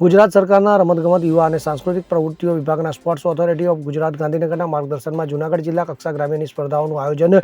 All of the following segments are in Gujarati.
ગુજરાત સરકારના રમતગમત યુવા અને સાંસ્કૃતિક પ્રવૃત્તિઓ વિભાગના સ્પોર્ટ્સ ઓથોરિટી ઓફ ગુજરાત ગાંધીનગરના માર્ગદર્શનમાં જૂનાગઢ જિલ્લા કક્ષા ગ્રામ્યની સ્પર્ધાઓનું આયોજન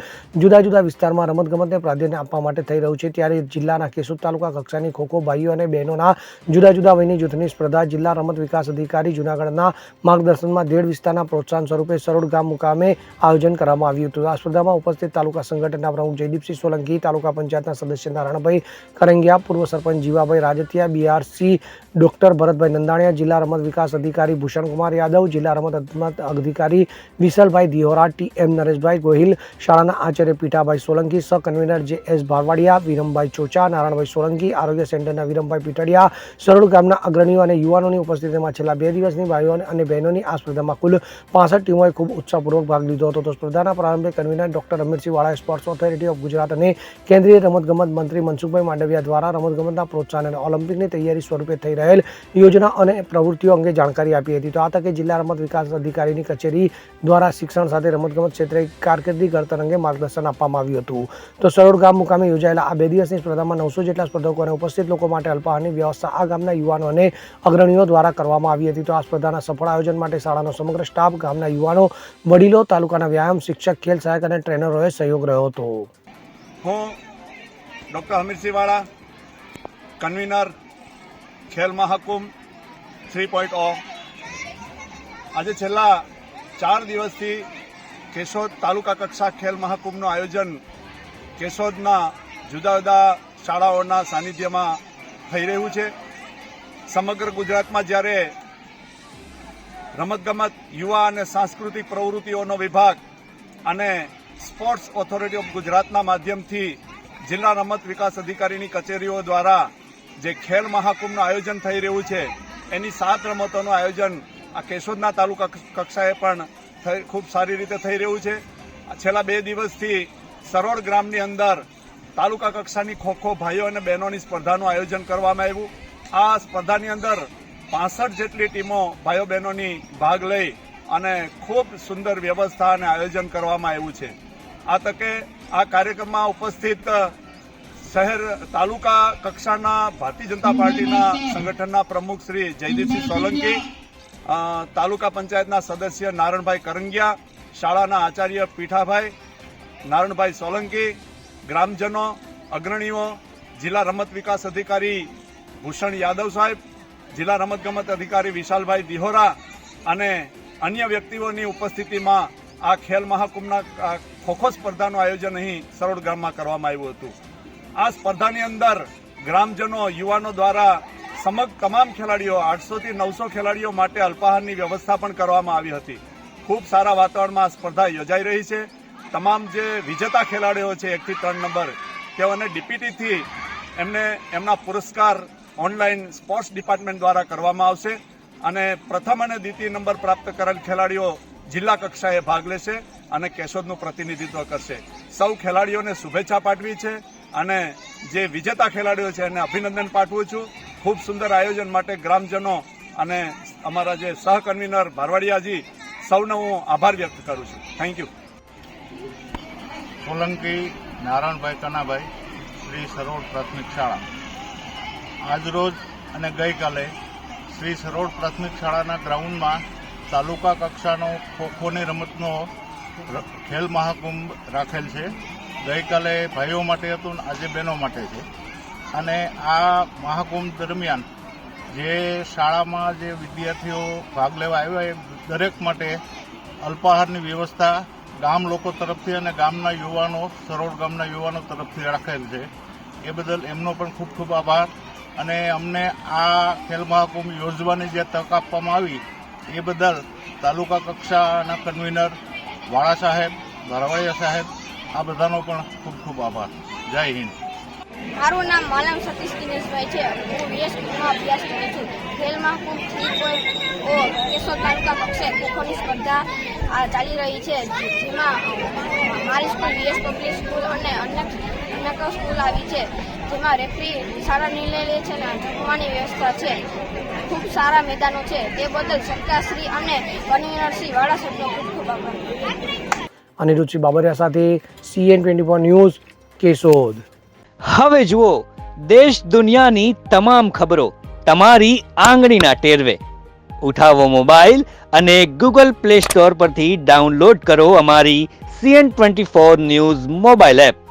જુદા જુદા વિસ્તારમાં રમતગમતને પ્રાધાન્ય આપવા માટે થઈ રહ્યું છે। ત્યારે જિલ્લાના કેશોદ તાલુકા કક્ષાની ખોખો ભાઈઓ અને બહેનોના જુદા જુદા વયની જૂથની સ્પર્ધા જિલ્લા રમત વિકાસ અધિકારી જૂનાગઢના માર્ગદર્શનમાં દેઢ વિસ્તારના પ્રોત્સાહન સ્વરૂપે સરોડ ગામ મુકામે આયોજન કરવામાં આવ્યું હતું। આ સ્પર્ધામાં ઉપસ્થિત તાલુકા સંગઠનના પ્રમુખ જયદીપસિંહ સોલંકી, તાલુકા પંચાયતના સદસ્ય નારાયણભાઈ કરંગિયા, પૂર્વ સરપંચ જીવાભાઈ રાજતિયા, બીઆરસી ડોક્ટર ભરતભાઈ નંદાણીયા, જિલ્લા રમત વિકાસ અધિકારી ભૂષણકુમાર યાદવ, જિલ્લા રમત અધિકારી વિશાલભાઈ દિહોરા, ટીએમ નરેશભાઈ ગોહિલ, શાળાના આચાર્ય પીઠાભાઈ સોલંકી, સહ કન્વીનર જેએસ ભારવાડિયા, વિરમભાઈ ચોચા, નારાયણભાઈ સોલંકી, આરોગ્ય સેન્ટરના વિરમભાઈ પીટડિયા, સરોડ ગામના અગ્રણીઓ અને યુવાનોની ઉપસ્થિતિમાં છેલ્લા 2 દિવસની ભાઈઓ અને બહેનોની આ સ્પર્ધામાં કુલ 65 ટીમોએ ખૂબ ઉત્સાહપૂર્વક ભાગ લીધો હતો। તો સ્પર્ધાના પ્રારંભે કન્વીનર ડોક્ટર રમેશસિંહ વાળાએ સ્પોર્ટ્સ ઓથોરિટી ઓફ ગુજરાત અને કેન્દ્રીય રમતગમત મંત્રી મનસુખભાઈ માંડવિયા દ્વારા રમતગમતના પ્રોત્સાહન અને ઓલિમ્પિકની તૈયારી સ્વરૂપે થઈ રહેલ યોજના અને પ્રવૃત્તિઓ અંગે જાણકારી આપી હતી। તો આ તકે જિલ્લા રમત વિકાસ અધિકારીની કચેરી દ્વારા શિક્ષણ સાથે રમતગમત ક્ષેત્રે કારકિર્દી ઘડતર અંગે માર્ગદર્શન આપવામાં આવ્યું હતું। તો સરોડ ગામ મુકામે યોજાયેલા આ 2 દિવસની સ્પર્ધામાં 900 જેટલા સ્પર્ધકો અને ઉપસ્થિત લોકો માટે અલ્પાહારની વ્યવસ્થા આ ગામના યુવાનો અને અગ્રણીઓ દ્વારા કરવામાં આવી હતી। તો આ સ્પર્ધાના સફળ આયોજન માટે શાળાનો સમગ્ર સ્ટાફ, ગામના યુવાનો, વડીલો, તાલુકાના વ્યાયામ શિક્ષક, ખેલ સહાયક અને ટ્રેનરોએ સહયોગ રહ્યો હતો। હું ડૉક્ટર હમીરસિંહ વાળા, કન્વીનર ખેલ મહાકુંભ 3.0 આજે છેલ્લા 4 દિવસથી કેશોદ તાલુકા કક્ષા ખેલ મહાકુંભનું આયોજન કેશોદના જુદા જુદા શાળાઓના સાનિધ્યમાં થઈ રહ્યું છે। સમગ્ર ગુજરાતમાં જ્યારે રમતગમત, યુવા અને સાંસ્કૃતિક પ્રવૃત્તિઓનો વિભાગ અને સ્પોર્ટ્સ ઓથોરિટી ઓફ ગુજરાતના માધ્યમથી જિલ્લા રમત વિકાસ અધિકારીની કચેરીઓ દ્વારા જે ખેલ મહાકુંભનું આયોજન થઈ રહ્યું છે એની 7 રમતોનું આયોજન આ કેશોદના તાલુકા કક્ષાએ પણ ખૂબ સારી રીતે થઈ રહ્યું છે। છેલ્લા 2 દિવસથી સરોડ ગ્રામની અંદર તાલુકા કક્ષાની ખોખો ભાઈઓ અને બહેનોની સ્પર્ધાનું આયોજન કરવામાં આવ્યું। આ સ્પર્ધાની અંદર 65 જેટલી ટીમો ભાઈઓ બહેનોની ભાગ લઈ અને ખૂબ સુંદર વ્યવસ્થા અને આયોજન કરવામાં આવ્યું છે। આ તકે આ કાર્યક્રમમાં ઉપસ્થિત શહેર તાલુકા કક્ષાના ભારતીય જનતા પાર્ટીના સંગઠનના પ્રમુખ શ્રી જયદીપસિંહ સોલંકી, તાલુકા પંચાયતના સદસ્ય નારાયણભાઈ કરંગિયા, શાળાના આચાર્ય પીઠાભાઈ, નારાયણભાઈ સોલંકી, ગ્રામજનો, અગ્રણીઓ, જિલ્લા રમત વિકાસ અધિકારી ભૂષણ યાદવ સાહેબ, જિલ્લા રમતગમત અધિકારી વિશાલભાઈ દિહોરા અને અન્ય વ્યક્તિઓની ઉપસ્થિતિમાં આ ખેલ મહાકુંભના ખોખો સ્પર્ધાનું આયોજન અહીં સરોડ ગામમાં કરવામાં આવ્યું હતું। આ સ્પર્ધાની અંદર ગ્રામજનો, યુવાનો દ્વારા તમામ ખેલાડીઓ 800 થી 900 ખેલાડીઓ માટે અલ્પાહારની વ્યવસ્થા પણ કરવામાં આવી હતી। ખૂબ સારા વાતાવરણમાં આ સ્પર્ધા યોજાઈ રહી છે। તમામ જે વિજેતા ખેલાડીઓ છે 1 થી 3 નંબર, તેઓને ડીપીટીથી એમને એમના પુરસ્કાર ઓનલાઈન સ્પોર્ટ્સ ડિપાર્ટમેન્ટ દ્વારા કરવામાં આવશે અને પ્રથમ અને દ્વિતીય નંબર પ્રાપ્ત કરેલ ખેલાડીઓ જિલ્લા કક્ષાએ ભાગ લેશે અને કેશોદનું પ્રતિનિધિત્વ કરશે। સૌ ખેલાડીઓને શુભેચ્છા પાઠવી છે અને જે વિજેતા ખેલાડીઓ છે એને અભિનંદન પાઠવું છું। ખૂબ સુંદર આયોજન માટે ગ્રામજનો અને અમારા જે સહ કન્વીનર ભારવાડિયાજી સૌનો હું આભાર વ્યક્ત કરું છું। Thank you. સોલંકી નારાયણભાઈ કનાભાઈ, શ્રી સરોડ પ્રાથમિક શાળા। આજરોજ અને ગઈકાલે શ્રી સરોડ પ્રાથમિક શાળાના ગ્રાઉન્ડમાં તાલુકા કક્ષાનો ખોખોની રમતનો ખેલ મહાકુંભ રાખેલ છે। ગઈકાલે ભાઈઓ માટે હતું, આજે બહેનો માટે છે અને આ મહાકુંભ દરમિયાન જે શાળામાં જે વિદ્યાર્થીઓ ભાગ લેવા આવ્યા એ દરેક માટે અલ્પાહારની વ્યવસ્થા ગામ લોકો તરફથી અને ગામના યુવાનો, સરોડ ગામના યુવાનો તરફથી રાખેલ છે। એ બદલ એમનો પણ ખૂબ ખૂબ આભાર અને અમને આ ખેલ મહાકુંભ યોજવાની જે તક આપવામાં આવી એ બદલ તાલુકા કક્ષાના કન્વીનર વાળા સાહેબ, ભારવાડિયા સાહેબ, આ બધાનો પણ ખૂબ ખૂબ આભાર। જય હિન્દ। મારું નામ માલમ સતીશ દિનેશભાઈ છે। હું વીએસ સ્કૂલમાં અભ્યાસ કરું છું। ખેલ મહાકુંભ 3.0 કેશોદ તાલુકા કક્ષાએ ખોખોની સ્પર્ધા ચાલી રહી છે, જેમાં મારી સ્કૂલ વીએસ પબ્લિક સ્કૂલ અને અન્ય સ્કૂલ આવી છે, જેમાં રેફરી સારા નિર્ણય લે છે અને જમવાની વ્યવસ્થા છે। ખૂબ સારા મેદાનો છે, તે બદલ સરકારશ્રી અને કન્વીનરશ્રી વાળા સાહેબનો ખૂબ ખૂબ આભાર। અનિરુદ્ધસિંહ બાબરિયા સાથે CN24 ન્યૂઝ, કેશોદ। હવે જુઓ દેશ દુનિયાની તમામ ખબરો તમારી આંગળીના ટેરવે. ઉઠાવો મોબાઈલ અને ગૂગલ પ્લે સ્ટોર પરથી ડાઉનલોડ કરો અમારી CN24 ન્યૂઝ મોબાઈલ એપ.